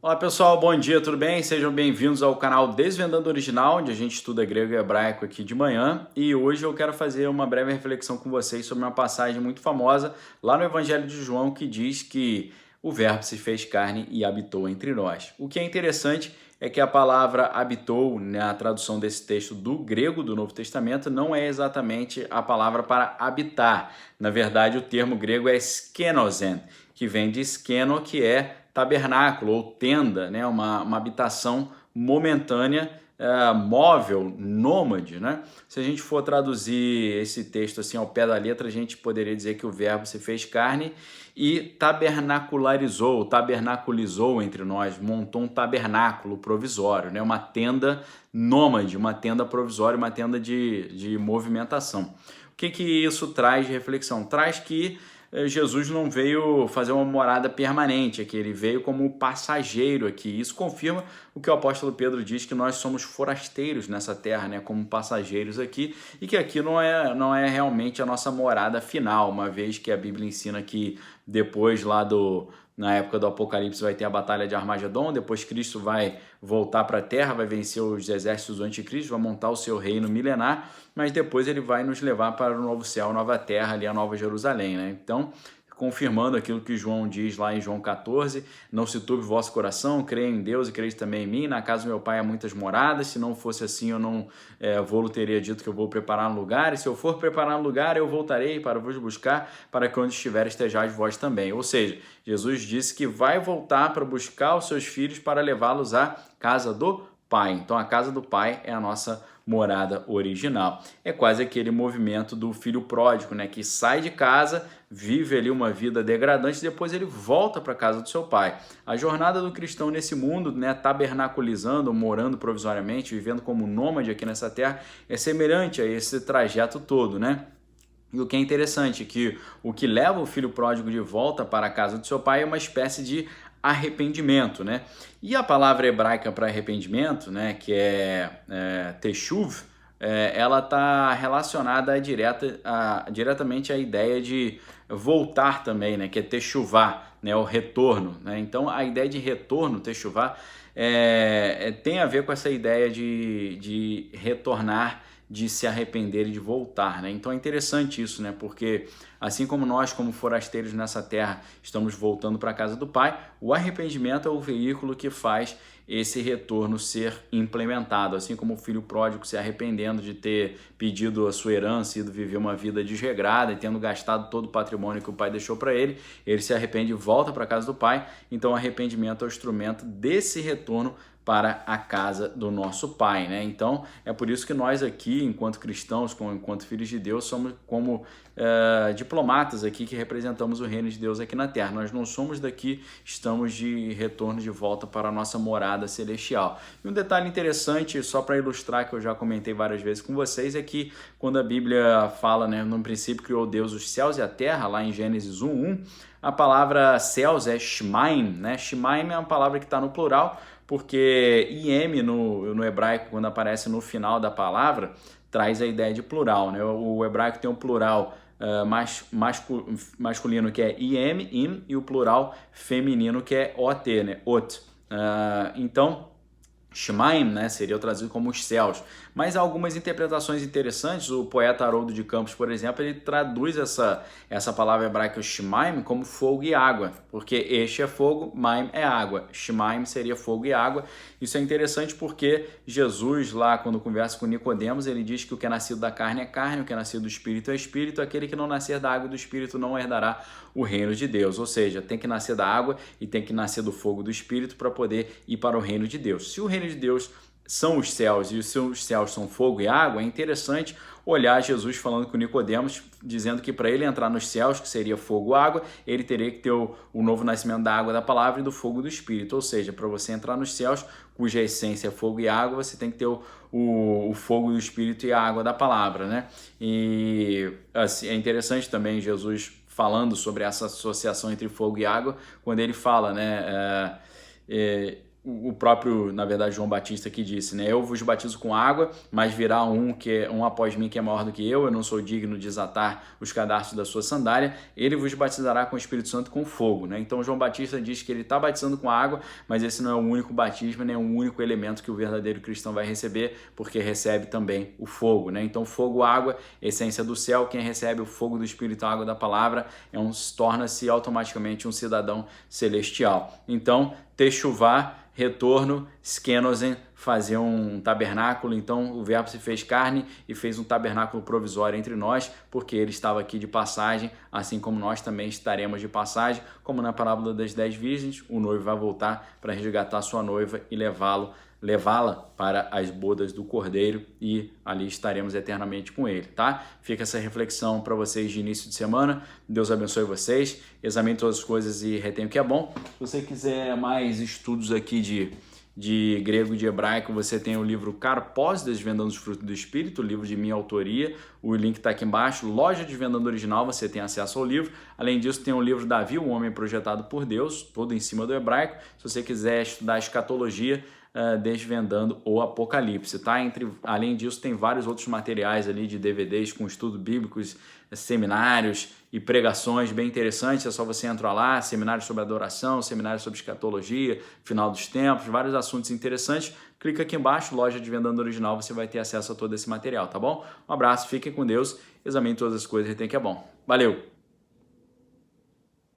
Olá pessoal, bom dia, tudo bem? Sejam bem-vindos ao canal Desvendando Original, onde a gente estuda grego e hebraico aqui de manhã. E hoje eu quero fazer uma breve reflexão com vocês sobre uma passagem muito famosa lá no Evangelho de João que diz que o Verbo se fez carne e habitou entre nós. O que é interessante é que a palavra habitou, na tradução desse texto do grego do Novo Testamento, não é exatamente a palavra para habitar. Na verdade, o termo grego é skenosen, que vem de skeno, que é tabernáculo ou tenda, né? Uma habitação momentânea, móvel, nômade, né? Se a gente for traduzir esse texto assim ao pé da letra, a gente poderia dizer que o Verbo se fez carne e tabernaculizou entre nós, montou um tabernáculo provisório, né? Uma tenda nômade, uma tenda provisória, uma tenda de movimentação. O que isso traz de reflexão? Traz que Jesus não veio fazer uma morada permanente aqui, ele veio como passageiro aqui. Isso confirma o que o apóstolo Pedro diz, que nós somos forasteiros nessa terra, né, como passageiros aqui, e que aqui não é realmente a nossa morada final, uma vez que a Bíblia ensina que depois na época do Apocalipse vai ter a batalha de Armagedon, depois Cristo vai voltar para a Terra, vai vencer os exércitos do anticristo, vai montar o seu reino milenar, mas depois ele vai nos levar para o novo céu, nova terra, ali a Nova Jerusalém, né? Então, confirmando aquilo que João diz lá em João 14, não se turbe o vosso coração, creia em Deus e creia também em mim, na casa do meu pai há muitas moradas, se não fosse assim eu não vou-lhe teria dito que eu vou preparar um lugar, e se eu for preparar um lugar eu voltarei para vos buscar, para que onde estiver estejais vós também. Ou seja, Jesus disse que vai voltar para buscar os seus filhos para levá-los à casa do Pai. Então a casa do Pai é a nossa morada original. É quase aquele movimento do filho pródigo, né, que sai de casa, vive ali uma vida degradante e depois ele volta para a casa do seu pai. A jornada do cristão nesse mundo, né, tabernaculizando, morando provisoriamente, vivendo como nômade aqui nessa terra, é semelhante a esse trajeto todo, né? E o que é interessante é que o que leva o filho pródigo de volta para a casa do seu pai é uma espécie de arrependimento, né? E a palavra hebraica para arrependimento, né, que é teshuv, ela está relacionada diretamente à ideia de voltar também, né, que é techuvá, né, o retorno, né? Então a ideia de retorno, techuvá, tem a ver com essa ideia de retornar, de se arrepender e de voltar, né? Então é interessante isso, né? Porque assim como nós, como forasteiros nessa terra, estamos voltando para a casa do Pai, o arrependimento é o veículo que faz esse retorno ser implementado. Assim como o filho pródigo se arrependendo de ter pedido a sua herança e ido viver uma vida desregrada e tendo gastado todo o patrimônio que o pai deixou para ele, ele se arrepende e volta para a casa do Pai. Então o arrependimento é o instrumento desse retorno para a casa do nosso Pai, né? Então é por isso que nós aqui, enquanto cristãos, enquanto filhos de Deus, somos como diplomatas aqui que representamos o reino de Deus aqui na terra. Nós não somos daqui, estamos de retorno de volta para a nossa morada celestial. E um detalhe interessante, só para ilustrar, que eu já comentei várias vezes com vocês, é que quando a Bíblia fala, né, no princípio criou Deus os céus e a terra, lá em Gênesis 1:1, a palavra céus é shemaim, né? Shemaim é uma palavra que está no plural, porque IM no hebraico, quando aparece no final da palavra, traz a ideia de plural, né? O hebraico tem um plural masculino que é im, e o plural feminino que é ot, né? Ot. Então, Shemaim, né, seria traduzido como os céus. Mas há algumas interpretações interessantes. O poeta Haroldo de Campos, por exemplo, ele traduz essa palavra hebraica Shemaim como fogo e água, porque este é fogo, Maim é água. Shemaim seria fogo e água. Isso é interessante porque Jesus, lá quando conversa com Nicodemos, ele diz que o que é nascido da carne é carne, o que é nascido do espírito é espírito, aquele que não nascer da água e do espírito não herdará o reino de Deus. Ou seja, tem que nascer da água e tem que nascer do fogo do espírito para poder ir para o reino de Deus. Se o reino de Deus são os céus e os seus céus são fogo e água, é interessante olhar Jesus falando com Nicodemos, dizendo que para ele entrar nos céus, que seria fogo e água, ele teria que ter o novo nascimento da água da palavra e do fogo do Espírito. Ou seja, para você entrar nos céus, cuja essência é fogo e água, você tem que ter o fogo do Espírito e a água da palavra, né? E assim, é interessante também Jesus falando sobre essa associação entre fogo e água, quando ele fala, né? o próprio, na verdade, João Batista que disse, né? Eu vos batizo com água, mas virá um após mim que é maior do que eu não sou digno de desatar os cadarços da sua sandália, ele vos batizará com o Espírito Santo e com fogo, né? Então João Batista diz que ele está batizando com água, mas esse não é o único batismo, nem o único elemento que o verdadeiro cristão vai receber, porque recebe também o fogo, né? Então fogo, água, essência do céu, quem recebe o fogo do Espírito, a água da palavra, torna-se automaticamente um cidadão celestial. Então, techuvá, retorno, skenosen, fazer um tabernáculo. Então o verbo se fez carne e fez um tabernáculo provisório entre nós, porque ele estava aqui de passagem, assim como nós também estaremos de passagem, como na parábola das 10 virgens, o noivo vai voltar para resgatar sua noiva e levá-la para as bodas do Cordeiro, e ali estaremos eternamente com ele, tá? Fica essa reflexão para vocês de início de semana. Deus abençoe vocês, examine todas as coisas e retenha o que é bom. Se você quiser mais estudos aqui de grego e de hebraico, você tem o livro Karpós, Desvendando os Frutos do Espírito, o livro de minha autoria, o link está aqui embaixo, Loja Desvendando Original, você tem acesso ao livro. Além disso, tem o livro Davi, o Homem Projetado por Deus, todo em cima do hebraico. Se você quiser estudar escatologia, Desvendando o Apocalipse, tá? Além disso, tem vários outros materiais ali de DVDs com estudos bíblicos, seminários e pregações bem interessantes. É só você entrar lá, seminários sobre adoração, seminários sobre escatologia, final dos tempos, vários assuntos interessantes. Clica aqui embaixo, Loja Desvendando Original, você vai ter acesso a todo esse material, tá bom? Um abraço, fiquem com Deus, examine todas as coisas e tem que é bom. Valeu!